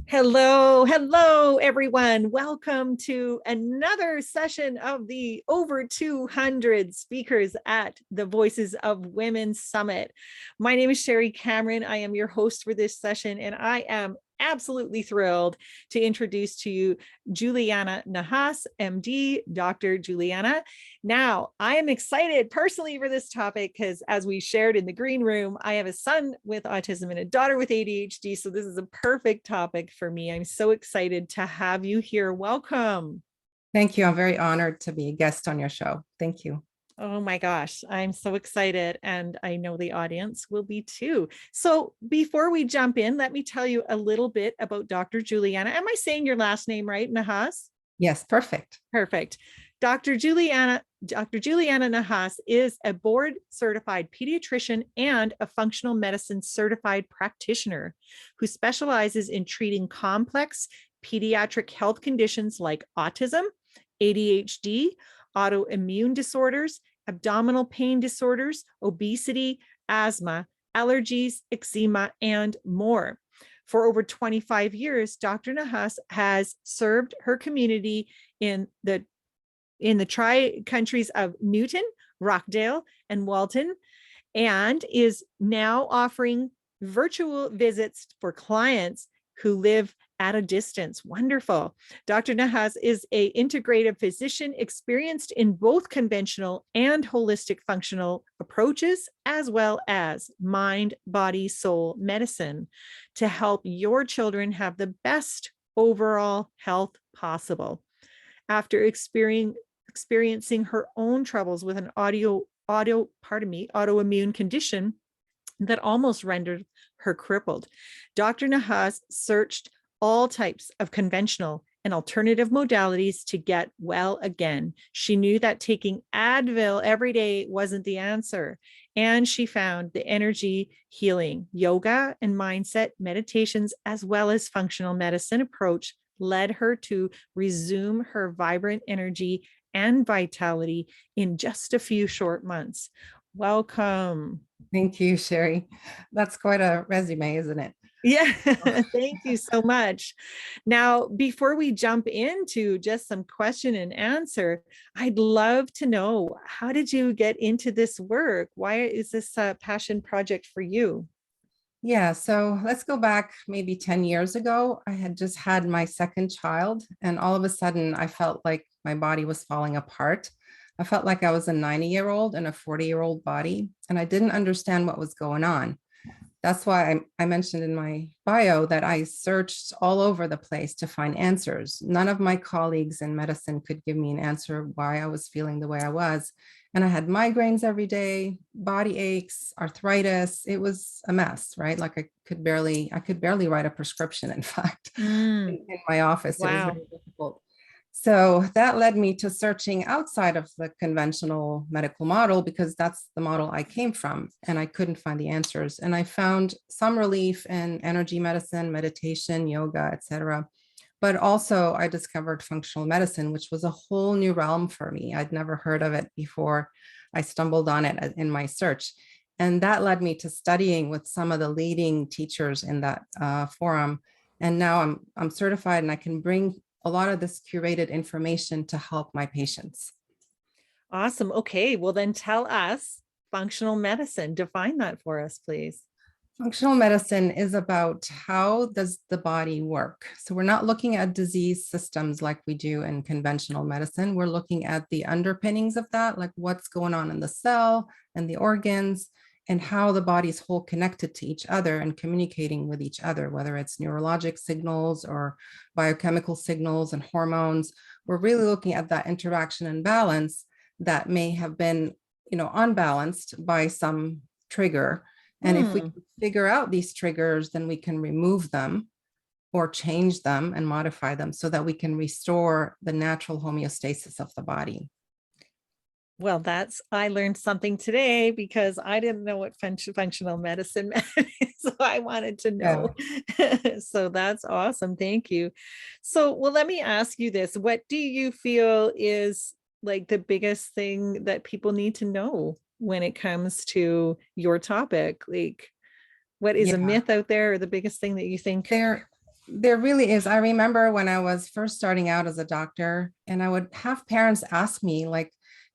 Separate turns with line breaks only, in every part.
Hello, everyone. Welcome to another session of the over 200 speakers at the Voices of Women Summit. My name is Sherry Cameron. I am your host for this session, and I am absolutely thrilled to introduce to you Juliana Nahas MD, Dr. Juliana. Now, I am excited personally for this topic because, as we shared in the green room, I have a son with autism and a daughter with ADHD. So, this is a perfect topic for me. I'm so excited to have you here. Welcome.
Thank you. I'm very honored to be a guest on your show. Thank you.
Oh my gosh, I'm so excited. And I know the audience will be too. So, before we jump in, let me tell you a little bit about Dr. Juliana. Am I saying your last name right, Nahas?
Yes, perfect.
Perfect. Dr. Juliana Nahas is a board certified pediatrician and a functional medicine certified practitioner who specializes in treating complex pediatric health conditions like autism, ADHD, autoimmune disorders, abdominal pain disorders, obesity, asthma, allergies, eczema, and more. For over 25 years, Dr. Nahas has served her community in the tri-countries of Newton, Rockdale, and Walton, and is now offering virtual visits for clients who live at a distance. Wonderful. Dr. Nahas is an integrative physician experienced in both conventional and holistic functional approaches, as well as mind, body, soul medicine to help your children have the best overall health possible. After experiencing her own troubles with an autoimmune condition that almost rendered her crippled, Dr. Nahas searched all types of conventional and alternative modalities to get well again. She knew that taking Advil every day wasn't the answer. And she found the energy healing, yoga and mindset meditations, as well as functional medicine approach led her to resume her vibrant energy and vitality in just a few short months. Welcome.
Thank you, Sherry. That's quite a resume, isn't it?
Yeah, thank you so much. Now, before we jump into just some question and answer, I'd love to know, how did you get into this work? Why is this a passion project for you?
Yeah, so let's go back maybe 10 years ago. I had just had my second child, and all of a sudden, I felt like my body was falling apart. I felt like I was a 90-year-old in a 40-year-old body, and I didn't understand what was going on. That's why I mentioned in my bio that I searched all over the place to find answers. None of my colleagues in medicine could give me an answer why I was feeling the way I was. And I had migraines every day, body aches, arthritis. It was a mess, right? Like I could barely write a prescription, in fact,
Mm,
in my office. It was
wow.
very difficult. So that led me to searching outside of the conventional medical model because that's the model I came from, and I couldn't find the answers. And I found some relief in energy medicine, meditation, yoga, etc. But also I discovered functional medicine, which was a whole new realm for me. I'd never heard of it before I stumbled on it in my search. And that led me to studying with some of the leading teachers in that forum. And now I'm certified and I can bring a lot of this curated information to help my patients.
Awesome. Okay, well then tell us functional medicine. Define that for us, please.
Functional medicine is about how does the body work. So we're not looking at disease systems like we do in conventional medicine. We're looking at the underpinnings of that, like what's going on in the cell and the organs and how the body's whole connected to each other and communicating with each other, whether it's neurologic signals or biochemical signals and hormones. We're really looking at that interaction and balance that may have been, unbalanced by some trigger. And if we
Hmm.
can figure out these triggers, then we can remove them or change them and modify them so that we can restore the natural homeostasis of the body.
Well, I learned something today because I didn't know what functional medicine meant. So I wanted to
Yeah.
know. So that's awesome. Thank you. So, well, let me ask you this. What do you feel is like the biggest thing that people need to know when it comes to your topic? Like, what is a
Yeah.
myth out there, or the biggest thing that you think?
There, There really is. I remember when I was first starting out as a doctor, and I would have parents ask me, like,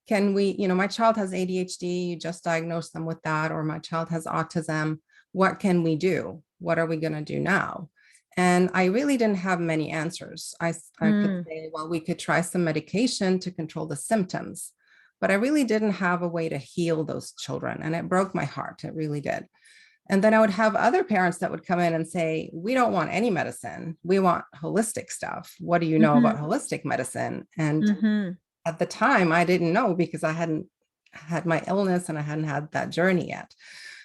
can we, my child has ADHD, you just diagnosed them with that, or my child has autism. What can we do? What are we going to do now? And I really didn't have many answers. I could
Mm,
say, well, we could try some medication to control the symptoms, but I really didn't have a way to heal those children. And it broke my heart. It really did. And then I would have other parents that would come in and say, we don't want any medicine. We want holistic stuff. What do you know
mhm,
about holistic medicine? And
mhm.
at the time, I didn't know because I hadn't had my illness and I hadn't had that journey yet.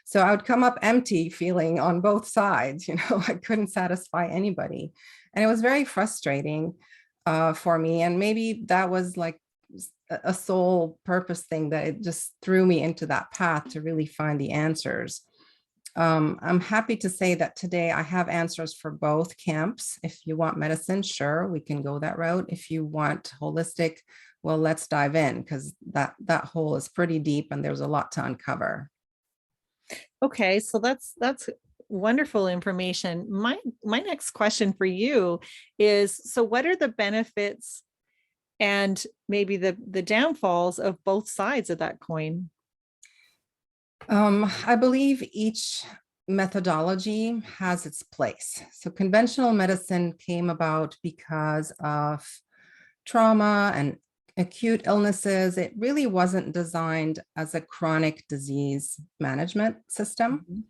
So I would come up empty, feeling on both sides, I couldn't satisfy anybody. And it was very frustrating for me. And maybe that was like a sole purpose thing, that it just threw me into that path to really find the answers. I'm happy to say that today I have answers for both camps. If you want medicine, sure, we can go that route. If you want holistic, well, let's dive in, because that hole is pretty deep and there's a lot to uncover.
Okay, so that's wonderful information. My next question for you is, so what are the benefits and maybe the downfalls of both sides of that coin?
I believe each methodology has its place. So conventional medicine came about because of trauma and acute illnesses. It really wasn't designed as a chronic disease management system.
Mhm.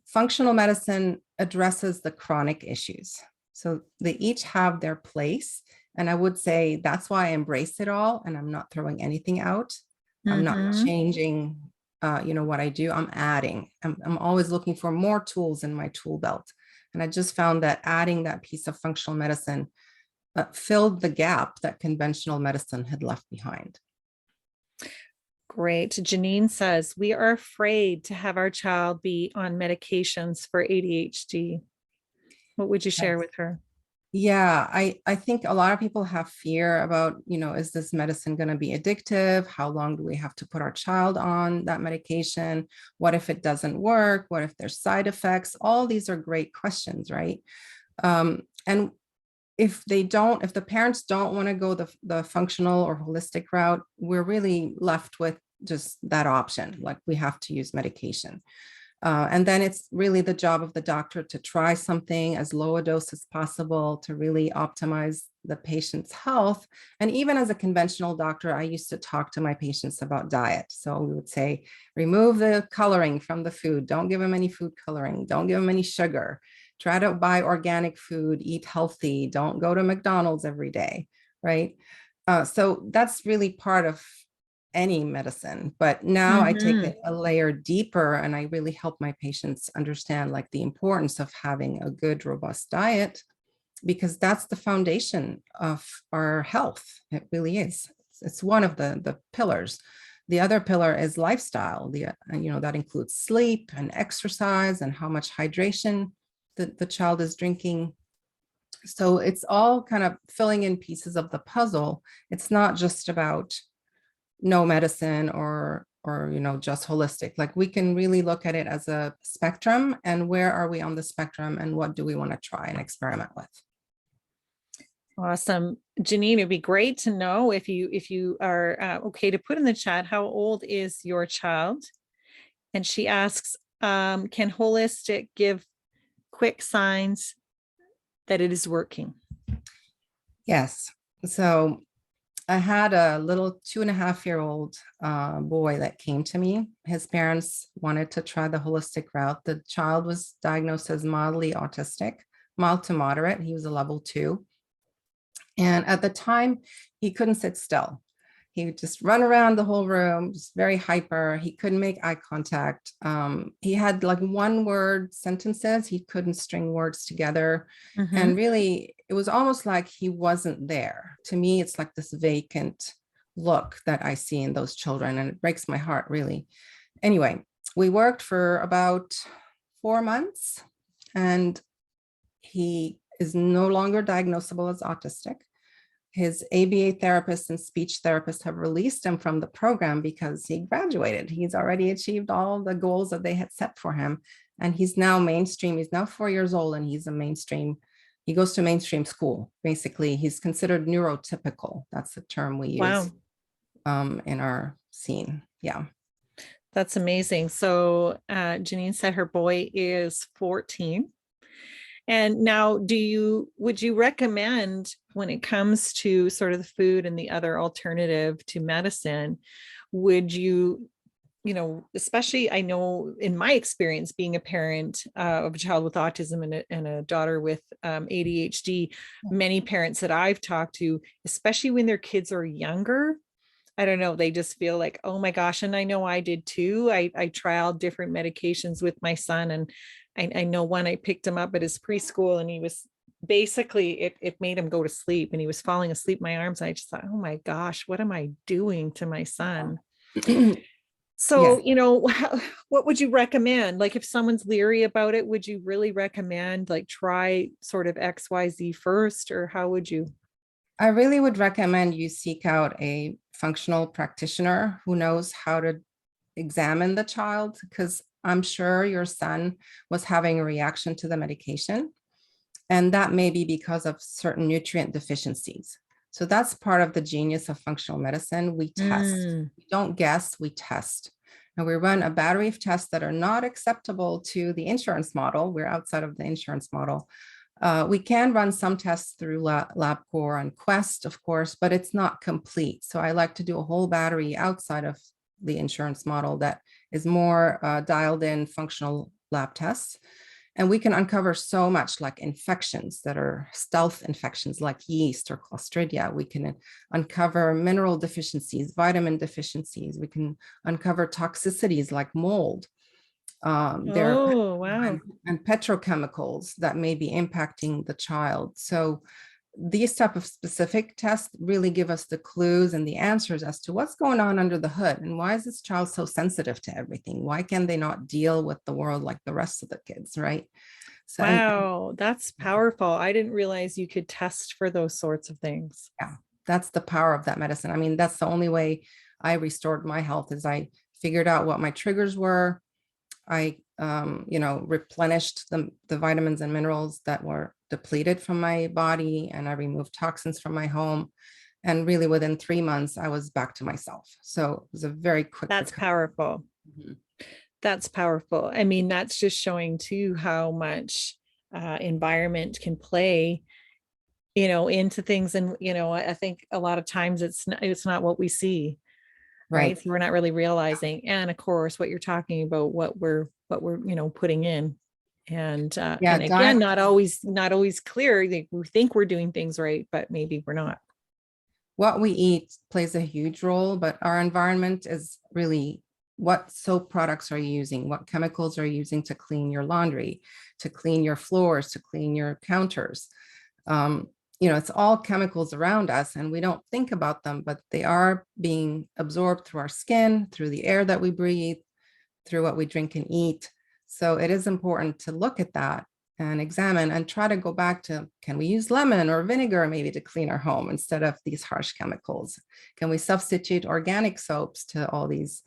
Functional medicine addresses the chronic issues. So they each have their place. And I would say that's why I embrace it all. And I'm not throwing anything out. I'm not
Mhm.
changing, what I do. I'm adding. I'm always looking for more tools in my tool belt. And I just found that adding that piece of functional medicine filled the gap that conventional medicine had left behind.
Great. Janine says, we are afraid to have our child be on medications for ADHD. What would you share
Yes.
with her?
Yeah, I think a lot of people have fear about, is this medicine going to be addictive? How long do we have to put our child on that medication? What if it doesn't work? What if there's side effects? All these are great questions, right? And if the parents don't want to go the functional or holistic route, we're really left with just that option. Like, we have to use medication. And then it's really the job of the doctor to try something as low a dose as possible to really optimize the patient's health. And even as a conventional doctor, I used to talk to my patients about diet. So we would say, remove the coloring from the food. Don't give them any food coloring. Don't give them any sugar. Try to buy organic food, eat healthy. Don't go to McDonald's every day, right? So that's really part of any medicine. But now I take
Mhm.
it a layer deeper and I really help my patients understand, like, the importance of having a good, robust diet, because that's the foundation of our health. It really is. It's one of the pillars. The other pillar is lifestyle. That includes sleep and exercise and how much hydration the child is drinking. So it's all kind of filling in pieces of the puzzle. It's not just about no medicine or just holistic. Like, we can really look at it as a spectrum, and where are we on the spectrum and what do we want to try and experiment with.
Awesome. Janine, it'd be great to know if you are okay to put in the chat, how old is your child? And she asks, can holistic give quick signs that it is working?
Yes. So I had a little 2.5-year-old boy that came to me. His parents wanted to try the holistic route. The child was diagnosed as mildly autistic, mild to moderate. He was a level 2. And at the time, he couldn't sit still. He would just run around the whole room, just very hyper. He couldn't make eye contact. He had like one word sentences. He couldn't string words together.
Mhm.
And really, it was almost like he wasn't there. To me, it's like this vacant look that I see in those children, and it breaks my heart, really. Anyway, we worked for about 4 months, and he is no longer diagnosable as autistic. His ABA therapist and speech therapist have released him from the program because he graduated. He's already achieved all the goals that they had set for him. And he's now mainstream. He's now 4 years old and he's a mainstream he goes to mainstream school. Basically, he's considered neurotypical. That's the term we use
Wow.
in our scene. Yeah.
That's amazing. So Janine said her boy is 14. And now would you recommend when it comes to sort of the food and the other alternative to medicine, would you, especially I know in my experience being a parent of a child with autism and a daughter with ADHD, many parents that I've talked to, especially when their kids are younger, I don't know, they just feel like, oh my gosh. And I know I did too. I tried different medications with my son. And I know when I picked him up at his preschool and he was basically, it made him go to sleep and he was falling asleep in my arms. I just thought, oh my gosh, what am I doing to my son? So,
Yes.
what would you recommend? Like if someone's leery about it, would you really recommend like try sort of XYZ first, or how would you?
I really would recommend you seek out a functional practitioner who knows how to examine the child, because I'm sure your son was having a reaction to the medication, and that may be because of certain nutrient deficiencies. So that's part of the genius of functional medicine. We test.
Mm.
We don't guess, we test. And we run a battery of tests that are not acceptable to the insurance model. We're outside of the insurance model. We can run some tests through LabCorp and Quest, of course, but it's not complete. So I like to do a whole battery outside of the insurance model that is more dialed in functional lab tests. And we can uncover so much, like infections that are stealth infections like yeast or Clostridia. We can uncover mineral deficiencies, vitamin deficiencies. We can uncover toxicities like mold. There are
Oh, wow.
and petrochemicals that may be impacting the child. So these type of specific tests really give us the clues and the answers as to what's going on under the hood, and why is this child so sensitive to everything? Why can they not deal with the world like the rest of the kids, right? So
Wow, that's powerful. I didn't realize you could test for those sorts of things.
yeah, that's the power of that medicine. I mean, that's the only way I restored my health, is I figured out what my triggers were. I, replenished the vitamins and minerals that were depleted from my body, and I removed toxins from my home. And really within 3 months, I was back to myself. So it was a very quick
That's
recovery.
powerful.
Mhm.
That's powerful. I mean, that's just showing too how much environment can play, into things. And, I think a lot of times it's not what we see, right?
Right.
So we're not really realizing. And of course, what you're talking about, what we're, putting in.
Yeah,
And
diet.
again, not always clear. We think we're doing things right, but maybe we're not.
What we eat plays a huge role, but our environment is really, what soap products are you using? What chemicals are you using to clean your laundry, to clean your floors, to clean your counters? It's all chemicals around us and we don't think about them, but they are being absorbed through our skin, through the air that we breathe, through what we drink and eat. So it is important to look at that and examine and try to go back to, can we use lemon or vinegar maybe to clean our home instead of these harsh chemicals? Can we substitute organic soaps to all these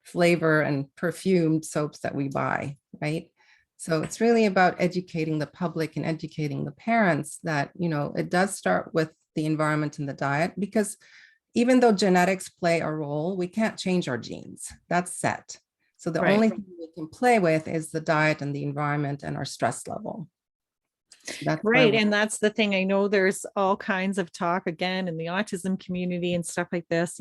flavor and perfumed soaps that we buy, right? So it's really about educating the public and educating the parents that, it does start with the environment and the diet, because even though genetics play a role, we can't change our genes. That's set. So the
Right.
only thing we can play with is the diet and the environment and our stress level. That's where
Right. And that's the thing. I know there's all kinds of talk again in the autism community and stuff like this,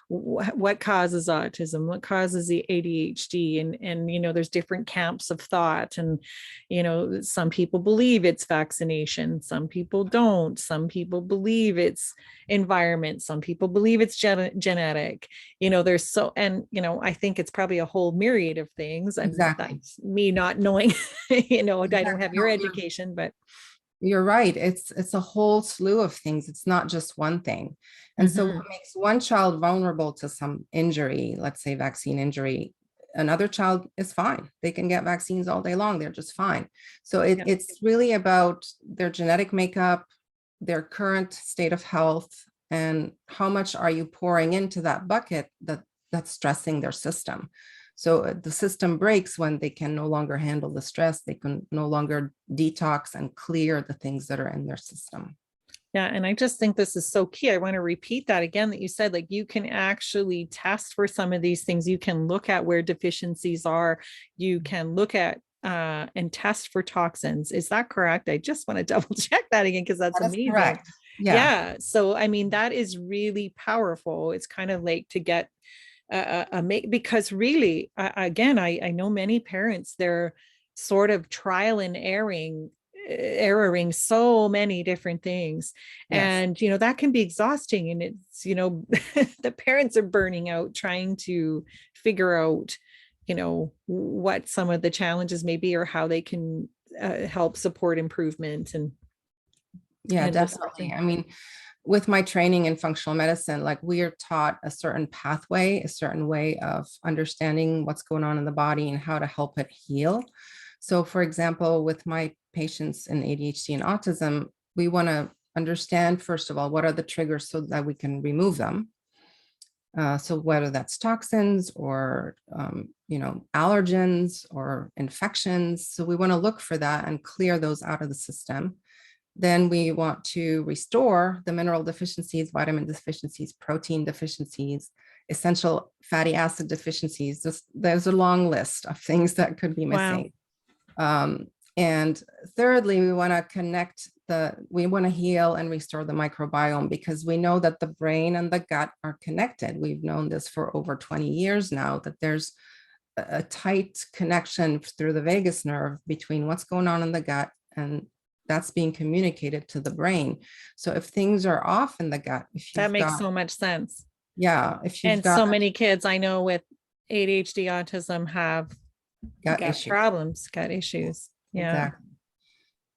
what causes autism, what causes the ADHD, and there's different camps of thought. And, some people believe it's vaccination, some people don't, some people believe it's environment, some people believe it's genetic, there's I think it's probably a whole myriad of things. And
exactly.
that's me not knowing, I don't
Exactly.
have
No,
your education, but
you're right. It's a whole slew of things. It's not just one thing. And so
Mhm.
what makes one child vulnerable to some injury, let's say vaccine injury, another child is fine. They can get vaccines all day long. They're just fine. So
Yeah.
it's really about their genetic makeup, their current state of health, and how much are you pouring into that bucket that's stressing their system. So the system breaks when they can no longer handle the stress. They can no longer detox and clear the things that are in their system.
Yeah. And I just think this is so key. I want to repeat that again, that you said, like, you can actually test for some of these things. You can look at where deficiencies are. You can look at and test for toxins. Is that correct? I just want to double check that again, because that's
That is
amazing.
correct. Yeah.
Yeah. So, I mean, that is really powerful. It's kind of like to get make, because really, again, I know many parents, they're sort of trial and erroring so many different things,
Yes.
and that can be exhausting, and it's the parents are burning out trying to figure out what some of the challenges may be, or how they can help support improvement
Yeah,
and this sort of
definitely.
thing.
I mean, with my training in functional medicine, like we are taught a certain pathway, a certain way of understanding what's going on in the body and how to help it heal. So, for example, with my patients in ADHD and autism, we want to understand, first of all, what are the triggers so that we can remove them. So whether that's toxins or, allergens or infections. So we want to look for that and clear those out of the system. Then we want to restore the mineral deficiencies, vitamin deficiencies, protein deficiencies, essential fatty acid deficiencies. There's a long list of things that could be
Wow.
missing. And thirdly, we want to heal and restore the microbiome, because we know that the brain and the gut are connected. We've known this for over 20 years now, that there's a tight connection through the vagus nerve between what's going on in the gut, and that's being communicated to the brain. So if things are off in the gut, if
That
you've
makes
got,
so much sense.
yeah, if you've
And so
got
many kids I know with ADHD autism have
gut
gut
issues,
problems, gut issues. Yeah.
exactly.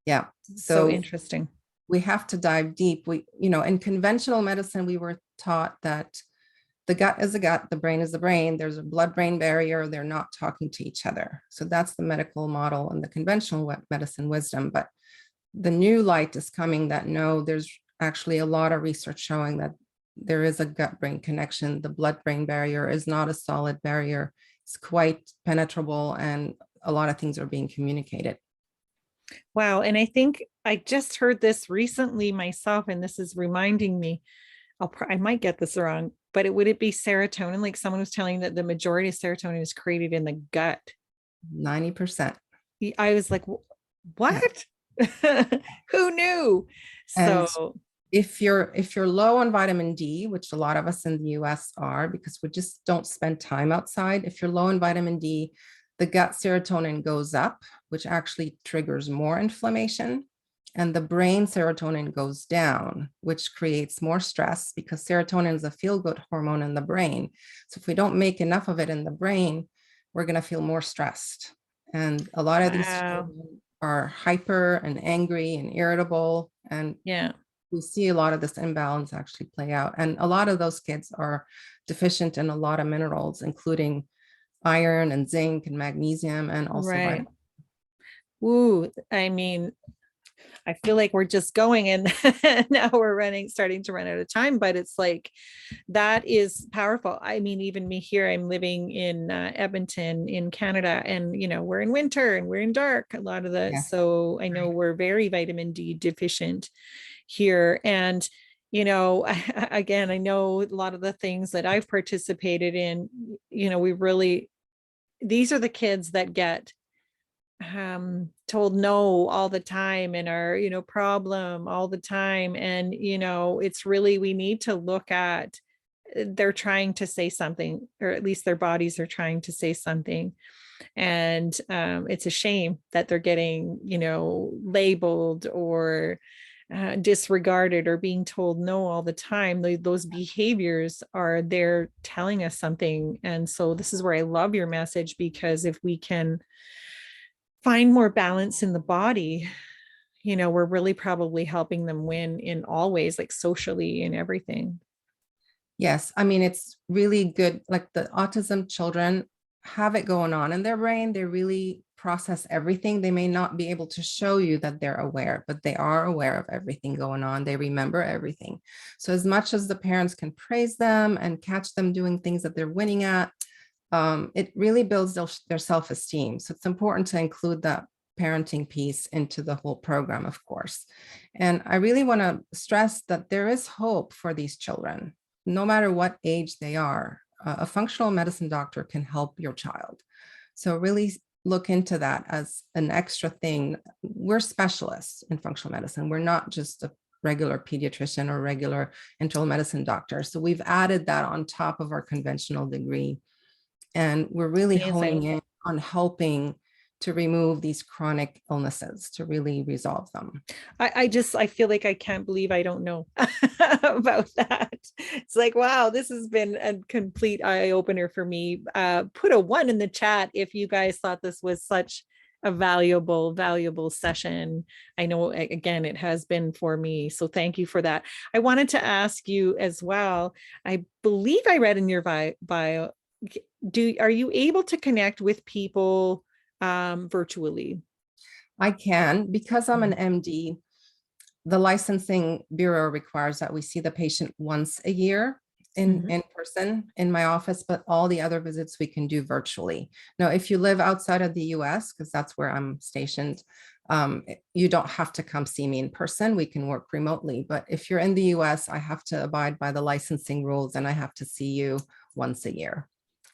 Yeah.
So
So
interesting.
we have to dive deep. In conventional medicine, we were taught that the gut is the gut, the brain is the brain. There's a blood-brain barrier. They're not talking to each other. So that's the medical model and the conventional medicine wisdom. But the new light is coming that no, there's actually a lot of research showing that there is a gut-brain connection. The blood-brain barrier is not a solid barrier. It's quite penetrable, and a lot of things are being communicated.
Wow. And I think I just heard this recently myself, and this is reminding me, I might get this wrong, but would it be serotonin? Like someone was telling that the majority of serotonin is created in the gut.
90%.
I was like,
Yeah.
what? Who knew?
And
So,
if you're low on vitamin D, which a lot of us in the US are, because we just don't spend time outside, if you're low in vitamin D, the gut serotonin goes up, which actually triggers more inflammation. And the brain serotonin goes down, which creates more stress, because serotonin is a feel-good hormone in the brain. So if we don't make enough of it in the brain, we're going to feel more stressed. And a lot of these
wow.
children are hyper and angry and irritable. And
Yeah.
we see a lot of this imbalance actually play out. And a lot of those kids are deficient in a lot of minerals, including iron and zinc and magnesium, and also
Right.
vitamin.
Ooh, I mean, I feel like we're just going, and now we're starting to run out of time, but it's like, that is powerful. I mean, even me here, I'm living in Edmonton in Canada, and we're in winter and we're in dark a lot of
Yes.
so I know we're very vitamin D deficient here. And again, I know a lot of the things that I've participated in, we really, these are the kids that get told no all the time, and are problem all the time. And it's really, we need to look at, they're trying to say something, or at least their bodies are trying to say something. And it's a shame that they're getting labeled or disregarded, or being told no all the time. Those behaviors are, they're telling us something. And so this is where I love your message, because if we can find more balance in the body, we're really probably helping them win in all ways, like socially and everything.
Yes. I mean, it's really good. Like the autism children have it going on in their brain. They really process everything. They may not be able to show you that they're aware, but they are aware of everything going on. They remember everything. So as much as the parents can praise them and catch them doing things that they're winning at, it really builds their self-esteem. So it's important to include that parenting piece into the whole program, of course. And I really want to stress that there is hope for these children, no matter what age they are. A functional medicine doctor can help your child. So really look into that as an extra thing. We're specialists in functional medicine. We're not just a regular pediatrician or regular internal medicine doctor. So we've added that on top of our conventional degree. And we're really honing
Amazing.
in on helping to remove these chronic illnesses, to really resolve them.
I feel like I can't believe I don't know about that. It's like, wow, this has been a complete eye opener for me. Put a 1 in the chat if you guys thought this was such a valuable session. I know, again, it has been for me. So thank you for that. I wanted to ask you as well. I believe I read in your bio, are you able to connect with people virtually?
I can, because I'm an MD, the licensing bureau requires that we see the patient once a year
Mhm.
in person in my office, but all the other visits we can do virtually. Now, if you live outside of the US, because that's where I'm stationed, you don't have to come see me in person. We can work remotely. But if you're in the US, I have to abide by the licensing rules and I have to see you once a year.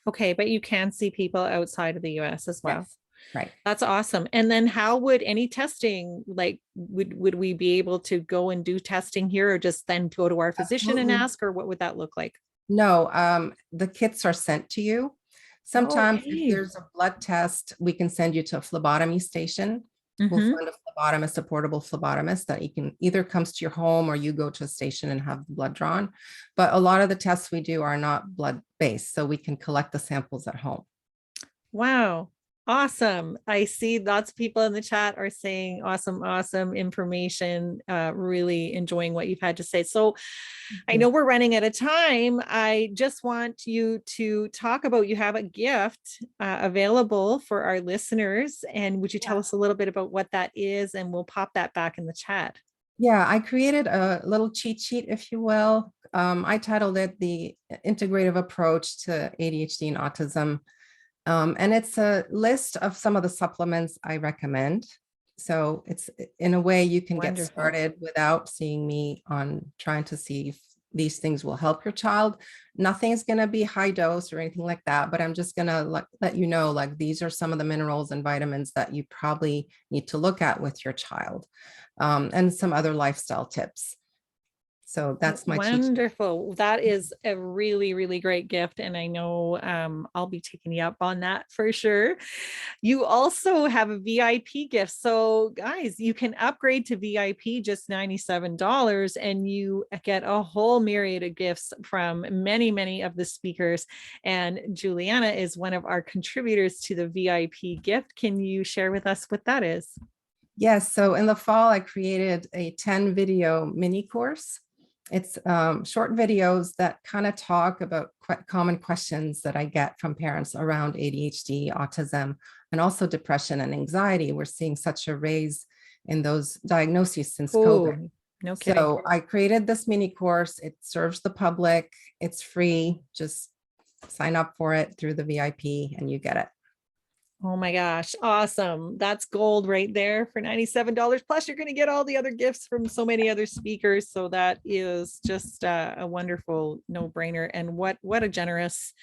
Okay, but you can see people outside of the US as well.
Yes, right.
That's awesome. And then how would any testing, like would we be able to go and do testing here or just then go to our physician and
Absolutely.
ask, or what would that look like?
No, the kits are sent to you. Sometimes if
Okay.
there's a blood test, we can send you to a phlebotomy station. We'll
Mm-hmm.
find a phlebotomist, a portable phlebotomist that you can either comes to your home or you go to a station and have the blood drawn. But a lot of the tests we do are not blood based, so we can collect the samples at home.
Wow. Awesome. I see lots of people in the chat are saying awesome information. Really enjoying what you've had to say. So I know we're running out of time. I just want you to talk about, you have a gift available for our listeners. And would you tell us a little bit about what that is? And we'll pop that back in the chat.
Yeah, I created a little cheat sheet, if you will. I titled it The Integrative Approach to ADHD and Autism. And it's a list of some of the supplements I recommend. So it's in a way you can get
Wonderful.
started without seeing me on trying to see if these things will help your child. Nothing's going to be high dose or anything like that, but I'm just going to let you know, like, these are some of the minerals and vitamins that you probably need to look at with your child, and some other lifestyle tips. So that's my cheat sheet.
Wonderful. That is a really great gift. And I know I'll be taking you up on that for sure. You also have a VIP gift. So guys, you can upgrade to VIP just $97 and you get a whole myriad of gifts from many of the speakers. And Juliana is one of our contributors to the VIP gift. Can you share with us what that is?
Yes, so in the fall, I created a 10 video mini course. It's short videos that kind of talk about common questions that I get from parents around ADHD, autism, and also depression and anxiety. We're seeing such a raise in those diagnoses since COVID.
Oh, no kidding.
So I created this mini course. It serves the public. It's free. Just sign up for it through the VIP and you get it.
Oh my gosh. Awesome. That's gold right there for $97. Plus you're going to get all the other gifts from so many other speakers. So that is just a wonderful no-brainer. And what a generous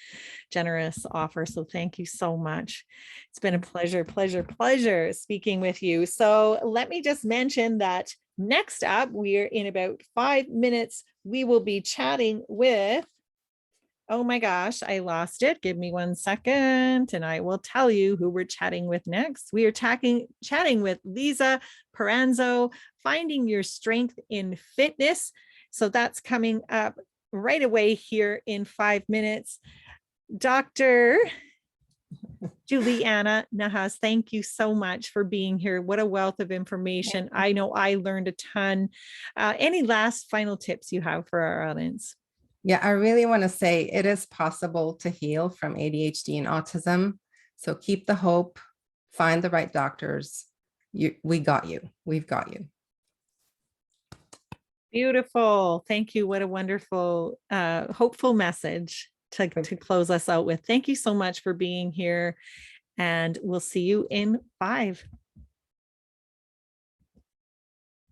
offer. So thank you so much. It's been a pleasure speaking with you. So let me just mention that next up, we're in about 5 minutes. We will be chatting with, oh my gosh, I lost it. Give me 1 second and I will tell you who we're chatting with next. We are chatting with Lisa Paranzo, Finding Your Strength in Fitness. So that's coming up right away here in 5 minutes. Dr. Juliana Nahas, thank you so much for being here. What a wealth of information. I know I learned a ton. Any last final tips you have for our audience?
Yeah, I really want to say it is possible to heal from ADHD and autism. So keep the hope, find the right doctors. We got you. We've got you.
Beautiful. Thank you. What a wonderful, hopeful message. to close us out with. Thank you so much for being here, and we'll see you in 5.